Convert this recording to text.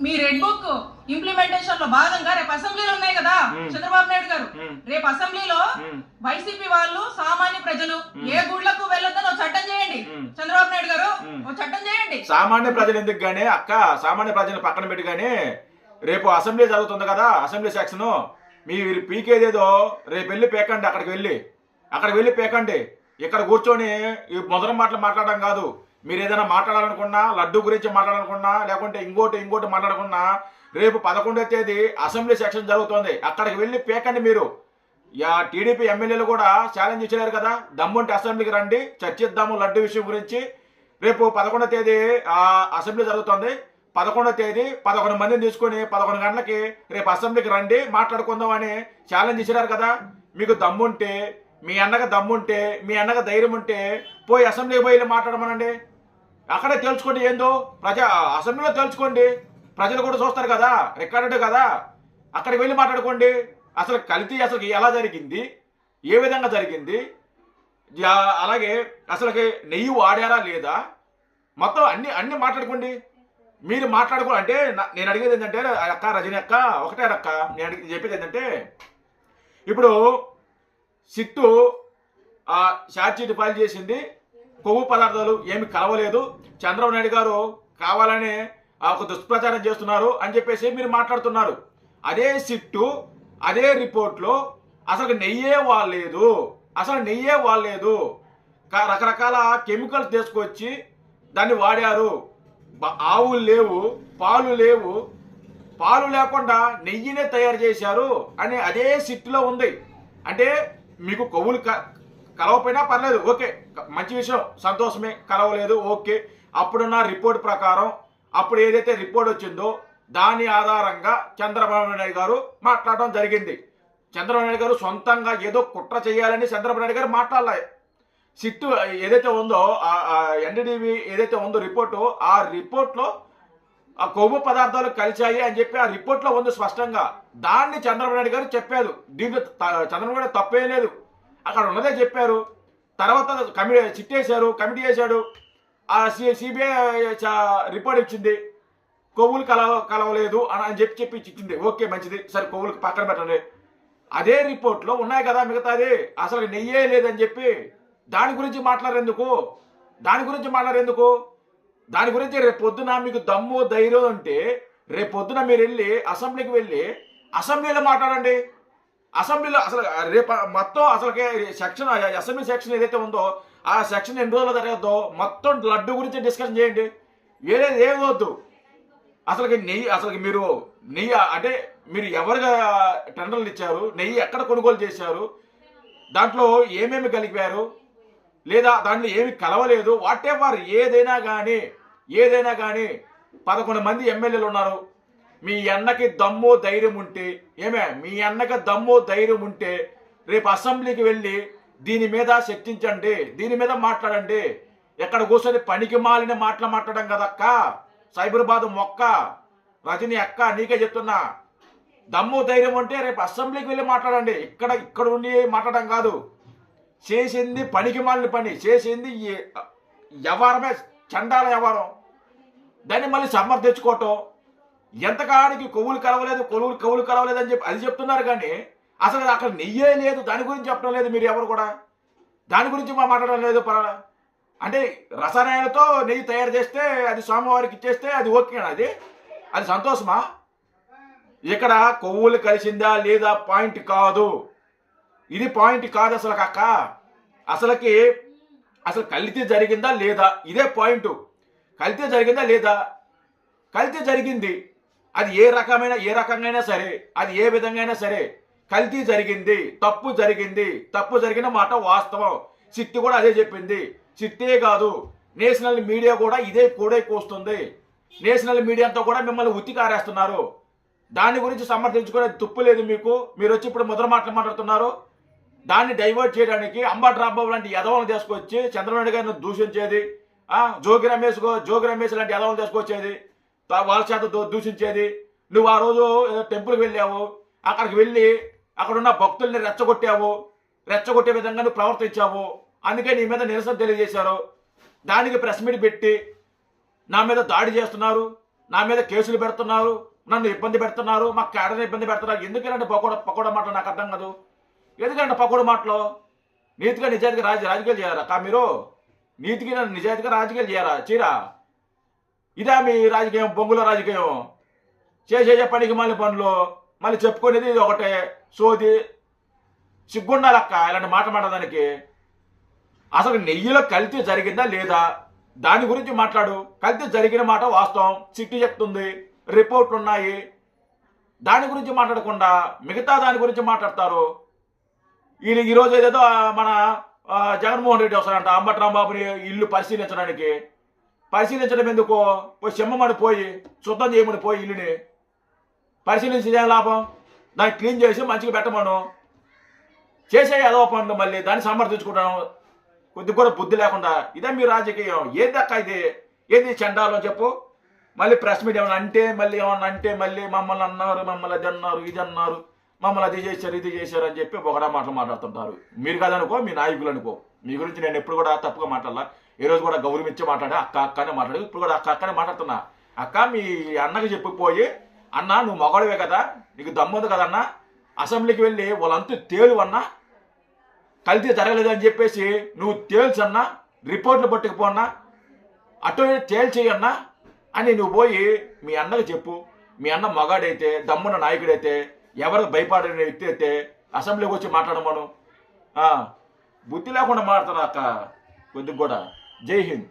మీ red book implementation లో భాగంగా రేపు అసెంబ్లీలో ఉన్నాయి కదా చంద్రబాబు నాయుడు గారు, రేపు అసెంబ్లీలో వైసీపీ వాళ్ళు సామాన్య ప్రజలు ఏ గుళ్ళకు వెళ్ళొద్దని ఒక చట్టం చేయండి. చంద్రబాబు నాయుడు గారు ఒక చట్టం చేయండి. సామాన్య ప్రజలు ఎందుకు గానీ అక్క, సామాన్య ప్రజలు పక్కన పెట్టి గానీ రేపు అసెంబ్లీ జరుగుతుంది కదా, అసెంబ్లీ సెక్షన్ మీరు పీకేదేదో రేపు వెళ్ళి పేకండి. అక్కడికి వెళ్ళి పేకండి. ఇక్కడ కూర్చొని ఈ మొదటి మాటలు మాట్లాడడం కాదు. మీరు ఏదైనా మాట్లాడాలనుకున్నా, లడ్డు గురించి మాట్లాడాలనుకున్నా, లేకుంటే ఇంకోటి మాట్లాడకున్నా, రేపు 11వ తేదీ అసెంబ్లీ సెక్షన్ జరుగుతుంది. అక్కడికి వెళ్ళి పేకండి. మీరు టీడీపీ ఎమ్మెల్యేలు కూడా ఛాలెంజ్ ఇచ్చారు కదా, దమ్ముంటే అసెంబ్లీకి రండి, చర్చిద్దాము లడ్డు విషయం గురించి. రేపు 11వ తేదీ అసెంబ్లీ జరుగుతుంది. 11వ తేదీ 11 మందిని తీసుకొని 11 గంటలకి రేపు అసెంబ్లీకి రండి, మాట్లాడుకుందాం అని ఛాలెంజ్ ఇచ్చినారు కదా. మీకు దమ్ముంటే, మీ అన్నగా దమ్ముంటే, మీ అన్నగా ధైర్యం ఉంటే పోయి అసెంబ్లీకి పోయి మాట్లాడమనండి. అక్కడే తెలుసుకోండి ఏందో, అసెంబ్లీలో తెలుసుకోండి. ప్రజలు కూడా చూస్తారు కదా, రికార్డు కదా. అక్కడికి వెళ్ళి మాట్లాడుకోండి. అసలు కల్తీ అసలు ఎలా జరిగింది, ఏ విధంగా జరిగింది, అలాగే అసలుకి నెయ్యి వాడారా లేదా, మొత్తం అన్ని మాట్లాడుకోండి. మీరు అంటే నేను అడిగేది ఏంటంటే అక్క, రజనీ అక్క, ఒకటే అక్క, నేను చెప్పేది ఏంటంటే ఇప్పుడు సిట్టు ఛార్జ్షీట్ ఫైల్ చేసింది, కొవ్వు పదార్థాలు ఏమి కలవలేదు, చంద్రబాబు నాయుడు గారు కావాలని ఒక దుష్ప్రచారం చేస్తున్నారు అని చెప్పేసి మీరు మాట్లాడుతున్నారు. అదే సిట్టు అదే రిపోర్ట్లో అసలు నెయ్యే వాడలేదు, రకరకాల కెమికల్స్ తీసుకొచ్చి దాన్ని వాడారు. ఆవులు లేవు, పాలు లేకుండా నెయ్యినే తయారు చేశారు అని అదే సిట్టులో ఉంది. అంటే మీకు కొవ్వులు కలవపోయినా పర్లేదు, ఓకే, మంచి విషయం, సంతోషమే. కలవలేదు, ఓకే. అప్పుడున్న రిపోర్ట్ ప్రకారం, అప్పుడు ఏదైతే రిపోర్ట్ వచ్చిందో దాని ఆధారంగా చంద్రబాబు నాయుడు గారు మాట్లాడడం జరిగింది. చంద్రబాబు నాయుడు గారు సొంతంగా ఏదో కుట్ర చేయాలని చంద్రబాబు నాయుడు గారు మాట్లాడలే. సిట్టు ఏదైతే ఉందో ఎన్డీటీవీ ఏదైతే ఉందో రిపోర్టు, ఆ రిపోర్ట్లో ఆ కొవ్వు పదార్థాలు కలిశాయి అని చెప్పి ఆ రిపోర్ట్లో ఉంది స్పష్టంగా. దాన్ని చంద్రబాబు నాయుడు గారు చెప్పారు. దీంట్లో చంద్రబాబు నాయుడు తప్పే లేదు, అక్కడ ఉన్నదే చెప్పారు. తర్వాత కమిటీ వేశాడు. ఆ సిబిఐ రిపోర్ట్ ఇచ్చింది, కొవ్వులు కలవలేదు అని చెప్పి ఇచ్చింది. ఓకే, మంచిది, సరే, కొవ్వులకు పక్కన పెట్టండి. అదే రిపోర్ట్లో ఉన్నాయి కదా మిగతాది, అసలు నెయ్యే లేదని చెప్పి దాని గురించి మాట్లాడేందుకు, దాని గురించి రేపు పొద్దున మీకు దమ్ము ధైర్యం ఉంటే రేపు పొద్దున మీరు అసెంబ్లీకి వెళ్ళి అసెంబ్లీలో మాట్లాడండి. అసెంబ్లీలో అసలు రేపు మొత్తం అసలుకే సెక్షన్, అసెంబ్లీ సెక్షన్ ఏదైతే ఉందో ఆ సెక్షన్ ఎన్ని రోజులు జరగద్దో మొత్తం లడ్డు గురించి డిస్కషన్ చేయండి. వేరేది ఏమి వద్దు. అసలుకి మీరు నెయ్యి అంటే మీరు ఎవరుగా టెండర్లు ఇచ్చారు, నెయ్యి ఎక్కడ కొనుగోలు చేశారు, దాంట్లో ఏమేమి కలిపారు, లేదా దాంట్లో ఏమి కలవలేదు, వాట్ ఎవర్ ఏదైనా కానీ 11 మంది ఎమ్మెల్యేలు ఉన్నారు. మీ అన్నకి దమ్ము ధైర్యం ఉంటే రేపు అసెంబ్లీకి వెళ్ళి దీని మీద చర్చించండి, దీని మీద మాట్లాడండి. ఎక్కడ కూర్చొని పనికి మాలిన మాట్లాడడం కదక్క, సైబరాబాద్ మొక్క, రజనీ అక్క, నీకే చెప్తున్నా. దమ్ము ధైర్యం ఉంటే రేపు అసెంబ్లీకి వెళ్ళి మాట్లాడండి. ఇక్కడ ఉండి మాట్లాడడం కాదు. చేసింది పనికి మాలిన పని, చేసింది వ్యవహారమే, చండాల వ్యవహారం. దాన్ని మళ్ళీ సమర్థించుకోవటం, ఎంతకాడికి కొవ్వులు కలవలేదు అని చెప్పి అది చెప్తున్నారు. కానీ అసలు అక్కడ నెయ్యే లేదు, దాని గురించి చెప్పడం లేదు. మీరు ఎవరు కూడా దాని గురించి మాట్లాడడం లేదు. అంటే రసాయనాలతో నెయ్యి తయారు చేస్తే అది స్వామివారికి ఇచ్చేస్తే అది ఓకేనా? అది సంతోషమా? ఇక్కడ కొవ్వులు కలిసిందా లేదా పాయింట్ కాదు, ఇది పాయింట్ కాదు అసలు అక్క. అసలు కల్తీ జరిగిందా లేదా, ఇదే పాయింట్. కల్తీ జరిగిందా లేదా? కల్తీ జరిగింది. అది ఏ రకంగా సరే, అది ఏ విధంగా అయినా సరే కల్తీ జరిగింది, తప్పు జరిగిన మాట వాస్తవం. సిట్టు కూడా అదే చెప్పింది. సిట్టే కాదు, నేషనల్ మీడియా కూడా ఇదే కూస్తుంది. నేషనల్ మీడియా అంతా కూడా మిమ్మల్ని ఉత్తికారేస్తున్నారు. దాని గురించి సమర్థించుకునే తుప్పు లేదు మీకు. మీరు వచ్చి ఇప్పుడు మొదటి మాట్లాడుతున్నారు. దాన్ని డైవర్ట్ చేయడానికి అంబటి రాంబాబు లాంటి యదవలను తీసుకొచ్చి చంద్రబాబు గారిని దూషించేది, జోగి రమేష్ లాంటి యదవలను తీసుకొచ్చేది, వాళ్ళ చేత దూషించేది. నువ్వు ఆ రోజు టెంపుల్కి వెళ్ళావు, అక్కడికి వెళ్ళి అక్కడున్న భక్తుల్ని రెచ్చగొట్టే విధంగా నువ్వు ప్రవర్తించావు. అందుకే నీ మీద నిరసన తెలియజేశారు. దానికి ప్రెస్ మీట్ పెట్టి నా మీద దాడి చేస్తున్నారు. నా మీద కేసులు పెడుతున్నారు, నన్ను ఇబ్బంది పెడుతున్నారు, మా క్యాడర్ని ఇబ్బంది పెడుతున్నారు. ఎందుకు ఇలాంటి పకోడా మాటలు నాకు అర్థం కాదు. ఎందుకంటే పకోడా మాటలు నీతిగా నిజాయితీగా రాజకీయాలు చేయారా మీరు? నీతిగా నిజాయితీగా రాజకీయాలు చేయరా? ఇదా మీ రాజకీయం? బొంగుల రాజకీయం చేసే పనికి మళ్ళీ పనులు మళ్ళీ చెప్పుకునేది ఇది ఒకటే సోది. సిగ్గుండాలక్క ఇలాంటి మాట మాట్లాడడానికి. అసలు నెయ్యిలో కల్తీ జరిగిందా లేదా దాని గురించి మాట్లాడు. కల్తీ జరిగిన మాట వాస్తవం, సిట్టి చెప్తుంది, రిపోర్ట్లు ఉన్నాయి. దాని గురించి మాట్లాడకుండా మిగతా దాని గురించి మాట్లాడతారు. ఈరోజు ఏదేదో మన జగన్మోహన్ రెడ్డి వస్తారంట అంబటి రాంబాబుని ఇల్లు పరిశీలించడం ఎందుకు? పోయి చెమ్మమని పోయి శుద్ధం చేయమని పోయి ఇల్లుని పరిశీలించి ఏం లాభం? దాన్ని క్లీన్ చేసి మంచిగా పెట్టమను. చేసే ఏదో పనులు మళ్ళీ దాన్ని సమర్థించుకుంటాను కొద్దిగా కూడా బుద్ధి లేకుండా. ఇదే మీ రాజకీయం. ఏంది అక్క ఇది? ఏంది చండాలో చెప్పు? మళ్ళీ ప్రెస్ మీట్ ఏమన్నా అంటే మళ్ళీ మమ్మల్ని అన్నారు, మమ్మల్ని అది అన్నారు, ఇది అన్నారు, మమ్మల్ని అది చేశారు, ఇది చేశారు అని చెప్పి ఒకడా మాటలు మాట్లాడుతుంటారు. మీరు కాదనుకో, మీ నాయకులు అనుకో. మీ గురించి నేను ఎప్పుడు కూడా తప్పుగా మాట్లాడాల. ఈ రోజు కూడా గౌరవించి మాట్లాడా, అక్కనే మాట్లాడు. ఇప్పుడు కూడా అక్కనే మాట్లాడుతున్నా. అక్క మీ అన్నకి చెప్పిపోయి, అన్న నువ్వు మగవాడివే కదా, నీకు దమ్ముంది కదన్నా, అసెంబ్లీకి వెళ్ళి వాళ్ళంతా తేలు అన్నా, కల్తీ జరగలేదు అని చెప్పేసి నువ్వు తేల్చన్నా, రిపోర్ట్లు పట్టుకుపోన్నా, అటు తేల్చేయన్నా అని నువ్వు పోయి మీ అన్నకు చెప్పు. మీ అన్న మగాడైతే, దమ్మున్న నాయకుడైతే, ఎవరు భయపడే వ్యక్తి అయితే అసెంబ్లీకి వచ్చి మాట్లాడమను. బుద్ధి లేకుండా మాట్లాడతారు అక్క కొద్దిగా కూడా. జై హింద్.